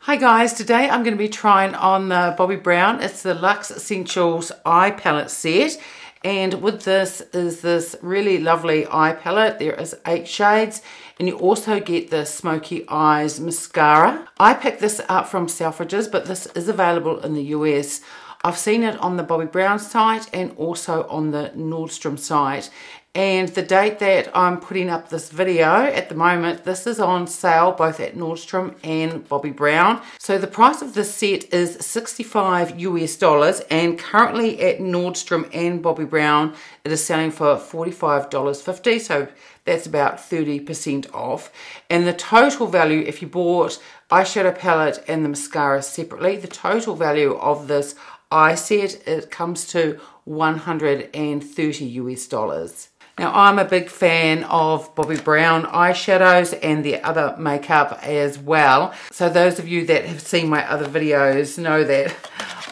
Hi guys, today I'm going to be trying on the Bobbi Brown. It's the Luxe Essentials Eye Palette set, and with this is this really lovely eye palette. There is 8 shades, and you also get the Smokey Eyes Mascara. I picked this up from Selfridges, but this is available in the US. I've seen it on the Bobbi Brown site and also on the Nordstrom site. And the date that I'm putting up this video, at the moment, this is on sale both at Nordstrom and Bobbi Brown. So the price of this set is $65 US, and currently at Nordstrom and Bobbi Brown, it is selling for $45.50. So that's about 30% off. And the total value, if you bought eyeshadow palette and the mascara separately, the total value of this eye set, it comes to $130 US. Now, I'm a big fan of Bobbi Brown eyeshadows and the other makeup as well. So those of you that have seen my other videos know that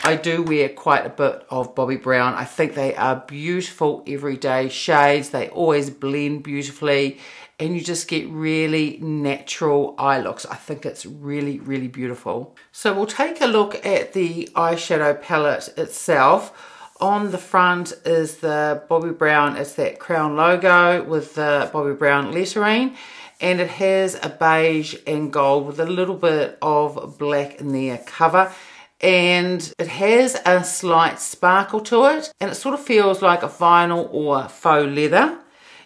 I do wear quite a bit of Bobbi Brown. I think they are beautiful everyday shades. They always blend beautifully and you just get really natural eye looks. I think it's really, really beautiful. So we'll take a look at the eyeshadow palette itself. On the front is the Bobbi Brown, it's that crown logo with the Bobbi Brown lettering, and it has a beige and gold with a little bit of black in their cover, and it has a slight sparkle to it, and it sort of feels like a vinyl or faux leather.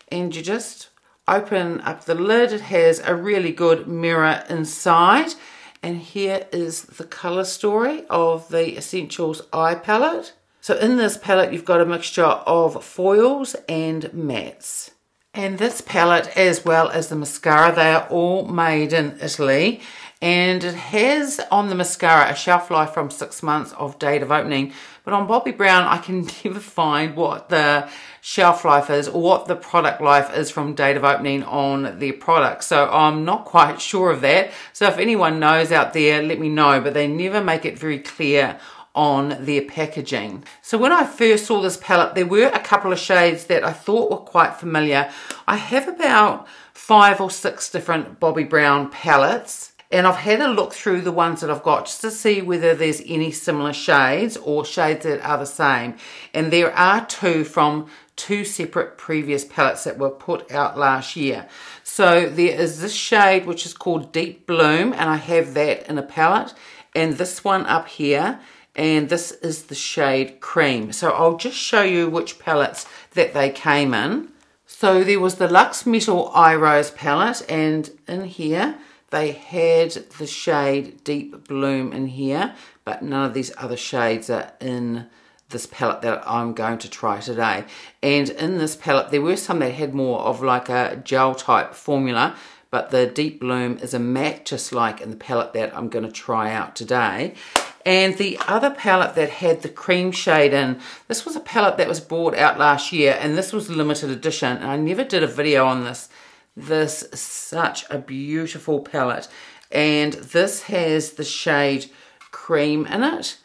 And you just open up the lid. It has a really good mirror inside, and here is the color story of the Essentials Eye Palette. So in this palette, you've got a mixture of foils and mattes. And this palette, as well as the mascara, they are all made in Italy. And it has on the mascara a shelf life from 6 months of date of opening. But on Bobbi Brown, I can never find what the shelf life is or what the product life is from date of opening on their product. So I'm not quite sure of that. So if anyone knows out there, let me know. But they never make it very clear on their packaging. So when I first saw this palette, there were a couple of shades that I thought were quite familiar. I have about 5 or 6 different Bobbi Brown palettes, and I've had a look through the ones that I've got just to see whether there's any similar shades or shades that are the same. And there are 2 from 2 separate previous palettes that were put out last year. So there is this shade which is called Deep Bloom, and I have that in a palette, and this one up here, and this is the shade Cream. So I'll just show you which palettes that they came in. So there was the Luxe Metal Eye Rose palette, and in here they had the shade Deep Bloom in here, but none of these other shades are in this palette that I'm going to try today. And in this palette there were some that had more of like a gel type formula, but the Deep Bloom is a matte, just like in the palette that I'm going to try out today. And the other palette that had the cream shade in, this was a palette that was brought out last year, and this was limited edition, and I never did a video on this. This is such a beautiful palette, and this has the shade Cream in it.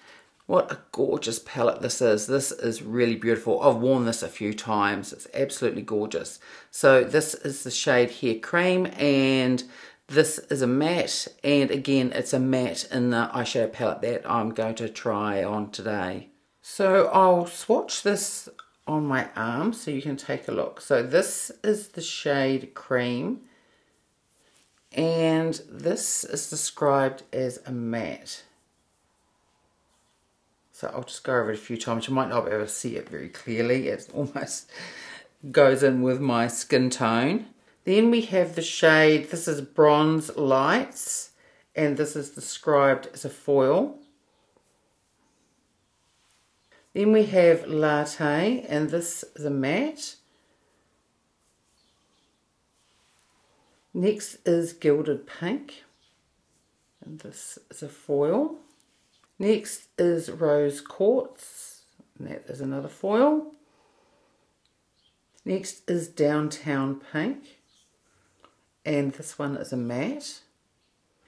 What a gorgeous palette this is. This is really beautiful. I've worn this a few times. It's absolutely gorgeous. So this is the shade here, Cream, and this is a matte, and again it's a matte in the eyeshadow palette that I'm going to try on today. So I'll swatch this on my arm so you can take a look. So this is the shade Cream, and this is described as a matte. So I'll just go over it a few times. You might not be able to see it very clearly. It almost goes in with my skin tone. Then we have the shade, this is Bronze Lights, and this is described as a foil. Then we have Latte, and this is a matte. Next is Gilded Pink, and this is a foil. Next is Rose Quartz, and that is another foil. Next is Downtown Pink, and this one is a matte.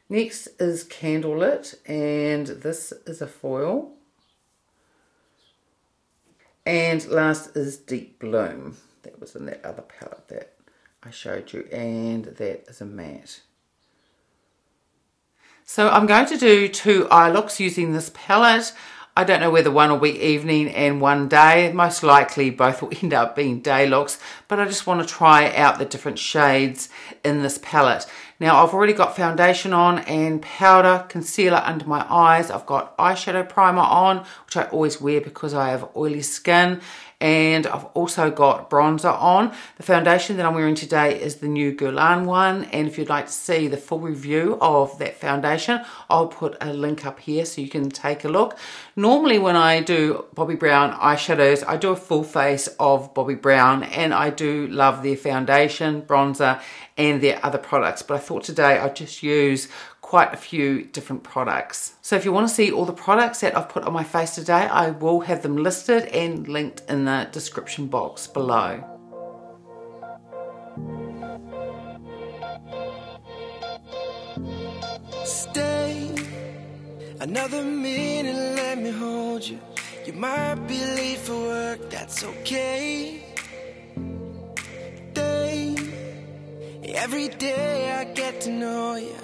Next is Candlelit, and this is a foil. And last is Deep Bloom. That was in that other palette that I showed you, and that is a matte. So I'm going to do 2 eye looks using this palette. I don't know whether one will be evening and one day. Most likely both will end up being day looks, but I just want to try out the different shades in this palette. Now I've already got foundation on and powder, concealer under my eyes. I've got eyeshadow primer on, which I always wear because I have oily skin. And I've also got bronzer on. The foundation that I'm wearing today is the new Guerlain one. And if you'd like to see the full review of that foundation, I'll put a link up here so you can take a look. Normally when I do Bobbi Brown eyeshadows, I do a full face of Bobbi Brown, and I do love their foundation, bronzer, and their other products. But I thought today I'd just use quite a few different products. So if you want to see all the products that I've put on my face today, I will have them listed and linked in the description box below. Stay another minute, let me hold you. You might be late for work, that's okay. Stay. Every day I get to know you,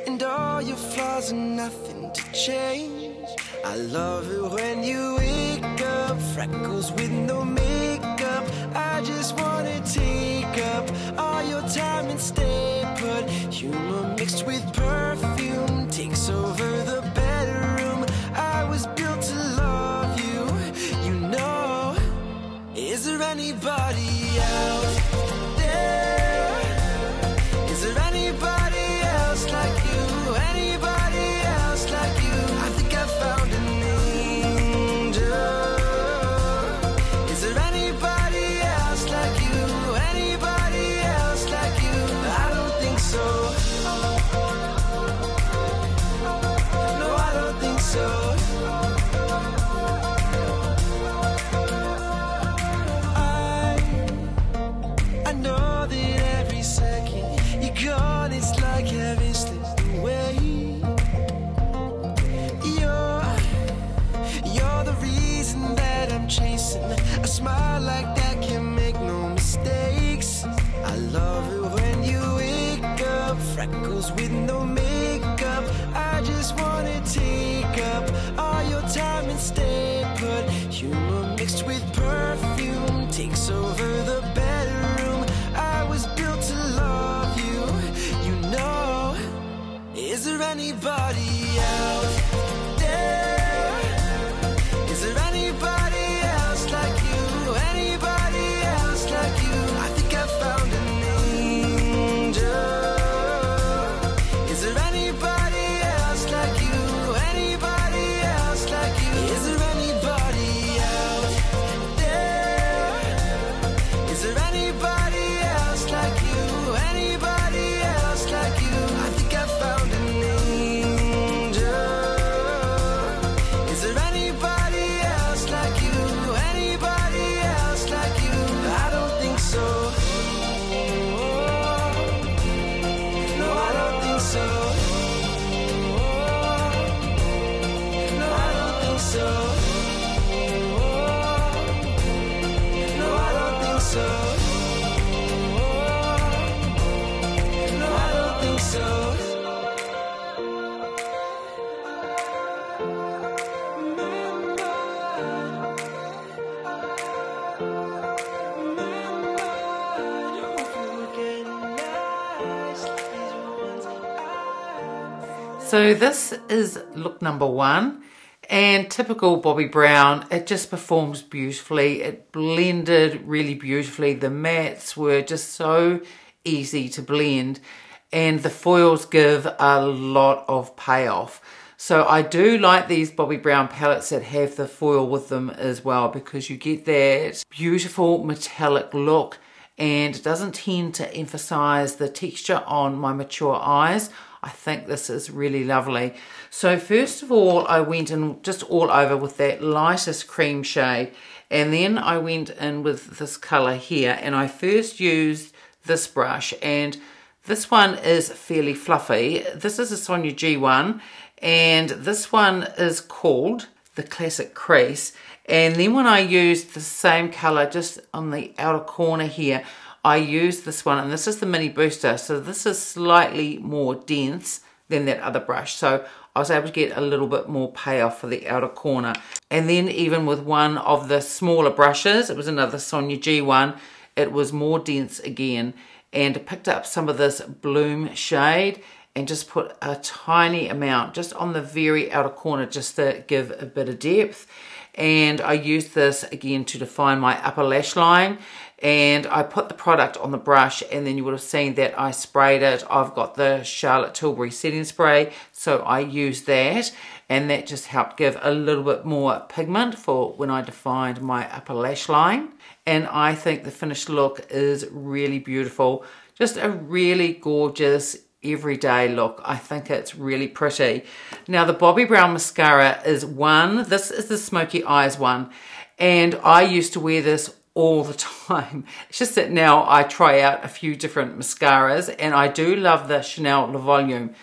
and all your flaws are nothing to change. I love it when you wake up, freckles with no makeup. I just wanna take up all your time and stay put. Humor mixed with perfume takes over the bedroom. I was built to love you, you know. Is there anybody out there? Is there anybody else like you? Anybody else like you? I think I found an angel. Is there anybody else like you? Anybody else like you? I don't think so. No, I don't think so. I know that every second gone, it's like heaven slipped away. You're the reason that I'm chasing. A smile like that can make no mistakes. I love it when you wake up, freckles with no makeup. I just wanna take up all your time and stay put. Humor mixed with perfume takes over the bedroom. I was built to love you, you know. Is there anybody out there? Is there anybody else like you? Anybody else like you? I think I found an angel. Is there anybody else like you? Anybody else like you? Is there anybody out there? Is there anybody else like you? Anybody else like you? I think I found an angel. Is there anybody else like you? Anybody else like you? I don't think so. No, I don't think so. No, I don't think so. No, I don't think so. No, I don't think so. So this is look number 1, and typical Bobbi Brown, it just performs beautifully. It blended really beautifully. The mattes were just so easy to blend, and the foils give a lot of payoff. So I do like these Bobbi Brown palettes that have the foil with them as well, because you get that beautiful metallic look, and it doesn't tend to emphasize the texture on my mature eyes. I think this is really lovely. So first of all, I went in just all over with that lightest cream shade, and then I went in with this color here, and I first used this brush, and this one is fairly fluffy. This is a Sonia G one, and this one is called the Classic Crease. And then when I used the same color just on the outer corner here, I used this one, and this is the Mini Booster. So this is slightly more dense than that other brush. So I was able to get a little bit more payoff for the outer corner. And then even with one of the smaller brushes, it was another Sonia G one, it was more dense again, and picked up some of this Bloom shade and just put a tiny amount just on the very outer corner just to give a bit of depth. And I used this again to define my upper lash line, and I put the product on the brush, and then you would have seen that I sprayed it. I've got the Charlotte Tilbury setting spray, so I used that, and that just helped give a little bit more pigment for when I defined my upper lash line. And I think the finished look is really beautiful. Just a really gorgeous everyday look. I think it's really pretty. Now the Bobbi Brown mascara is one. This is the Smoky Eyes one, and I used to wear this all the time. It's just that now I try out a few different mascaras, and I do love the Chanel Le Volume.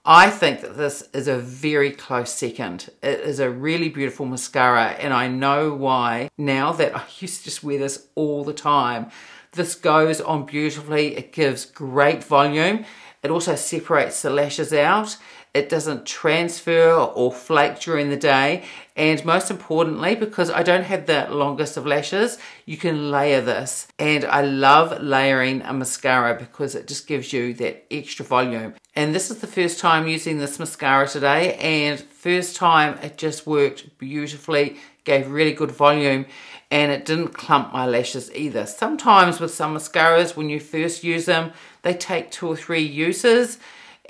I think that this is a very close second. It is a really beautiful mascara, and I know why now that I used to just wear this all the time. This goes on beautifully. It gives great volume. It also separates the lashes out. It doesn't transfer or flake during the day. And most importantly, because I don't have the longest of lashes, you can layer this. And I love layering a mascara because it just gives you that extra volume. And this is the first time using this mascara today, and first time it just worked beautifully, gave really good volume, and it didn't clump my lashes either. Sometimes with some mascaras, when you first use them, they take 2 or 3 uses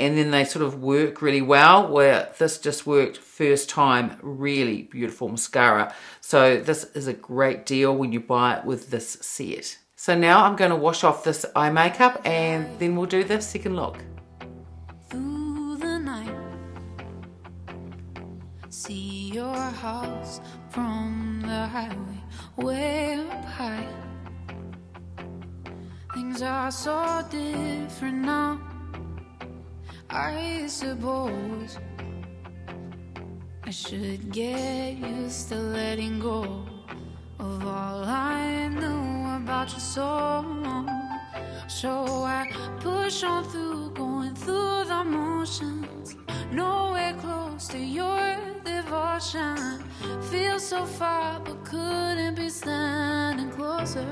and then they sort of work really well, where this just worked first time. Really beautiful mascara. So this is a great deal when you buy it with this set. So now I'm going to wash off this eye makeup, and then we'll do the second look. Through the night, see your house from the highway, way up high. Things are so different now, I suppose. I should get used to letting go of all I knew about your soul. So I push on through, going through the motions, nowhere close to your devotion. Feel so far, but couldn't be standing closer.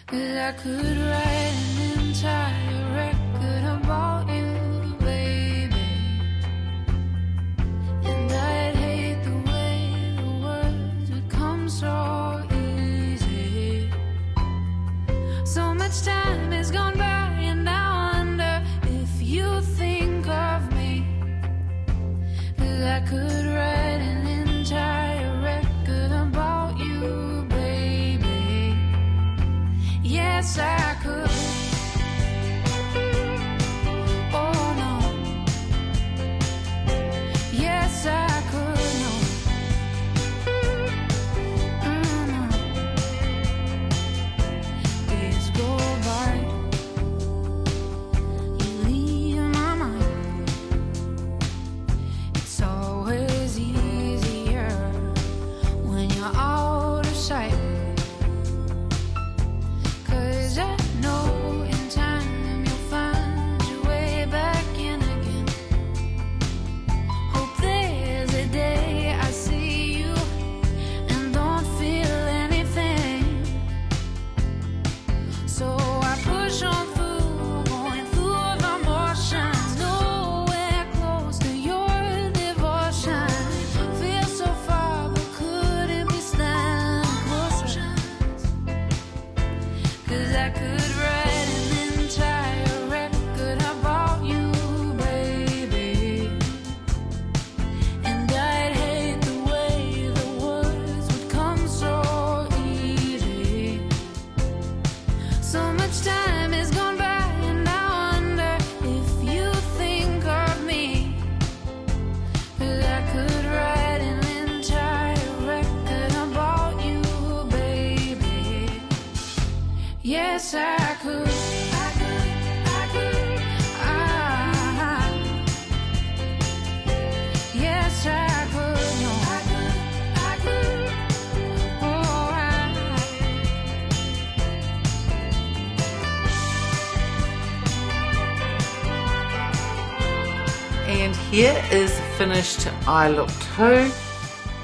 'Cause I could write an entire record about you, baby, and I'd hate the way the words would come so easy. So much time has gone by, and I wonder if you think of me. 'Cause I could write an entire record about you, baby. Yes, I could. Oh no. Yes, I could. No. No. Days go by, you leave my mind. It's always easier when you're out of sight. I know in time you'll find your way back in again. Hope there's a day I see you and don't feel anything. So I push on through, going through the motions, nowhere close to your devotion. Feel so far, but couldn't be standing closer. 'Cause I could write an entire record about you, baby, and I'd hate the way the words would come so easy. So much time has gone by, and I wonder if you think of me. 'Cause I could write an entire record about you, baby. Yes, I could. I could. Yes, I could. No, I could. Oh, here is finished eye look 2.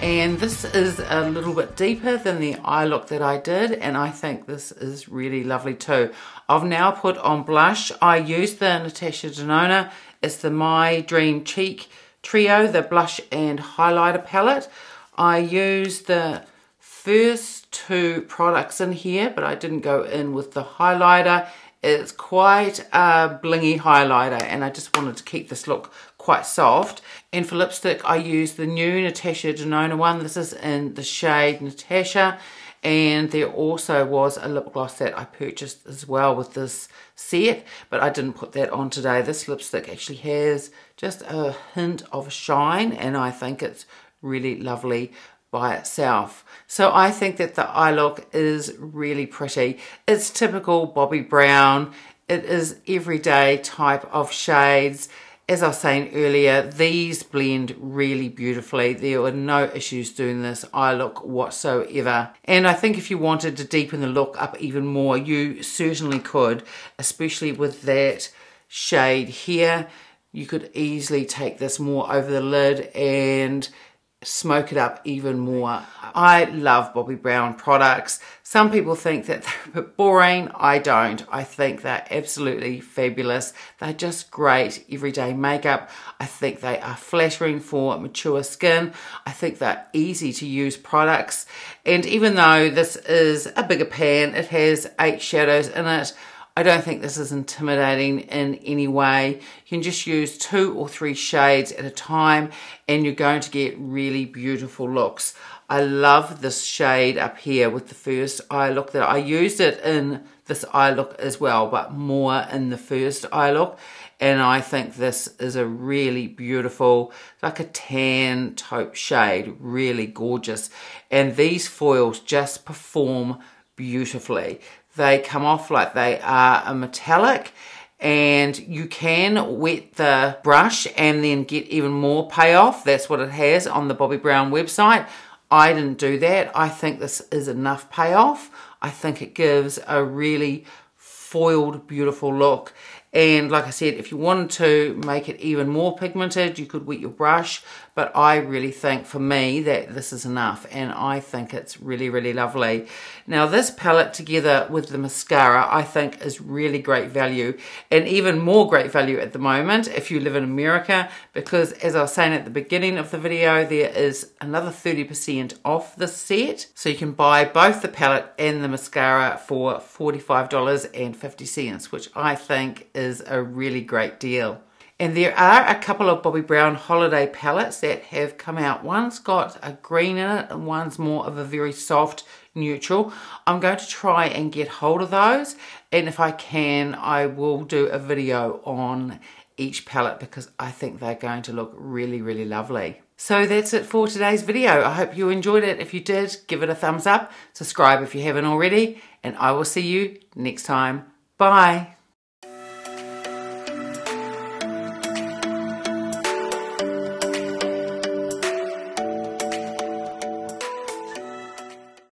And this is a little bit deeper than the eye look that I did, and I think this is really lovely too. I've now put on blush. I used the Natasha Denona. It's the My Dream Cheek Trio, the blush and highlighter palette. I used the first 2 products in here, but I didn't go in with the highlighter. It's quite a blingy highlighter, and I just wanted to keep this look quite soft. And for lipstick, I used the new Natasha Denona one. This is in the shade Natasha, and there also was a lip gloss that I purchased as well with this set, but I didn't put that on today. This lipstick actually has just a hint of shine, and I think it's really lovely by itself. So I think that the eye look is really pretty. It's typical Bobbi Brown. It is everyday type of shades. As I was saying earlier, these blend really beautifully. There were no issues doing this eye look whatsoever. And I think if you wanted to deepen the look up even more, you certainly could, especially with that shade here. You could easily take this more over the lid and smoke it up even more. I love Bobbi Brown products. Some people think that they're a bit boring. I don't. I think they're absolutely fabulous. They're just great everyday makeup. I think they are flattering for mature skin. I think they're easy to use products. And even though this is a bigger pan, it has 8 shadows in it, I don't think this is intimidating in any way. You can just use 2 or 3 shades at a time and you're going to get really beautiful looks. I love this shade up here with the first eye look that I used it in this eye look as well, but more in the first eye look. And I think this is a really beautiful, like a tan taupe shade, really gorgeous. And these foils just perform beautifully. They come off like they are a metallic, and you can wet the brush and then get even more payoff. That's what it has on the Bobbi Brown website. I didn't do that. I think this is enough payoff. I think it gives a really foiled, beautiful look. And like I said, if you wanted to make it even more pigmented, you could wet your brush. But I really think, for me, that this is enough. And I think it's really, really lovely. Now, this palette together with the mascara, I think is really great value. And even more great value at the moment if you live in America. Because, as I was saying at the beginning of the video, there is another 30% off this set. So you can buy both the palette and the mascara for $45.50, which I think is a really great deal. And there are a couple of Bobbi Brown holiday palettes that have come out. One's got a green in it and one's more of a very soft neutral. I'm going to try and get hold of those, and if I can, I will do a video on each palette because I think they're going to look really, really lovely. So that's it for today's video. I hope you enjoyed it. If you did, give it a thumbs up, subscribe if you haven't already, and I will see you next time. Bye.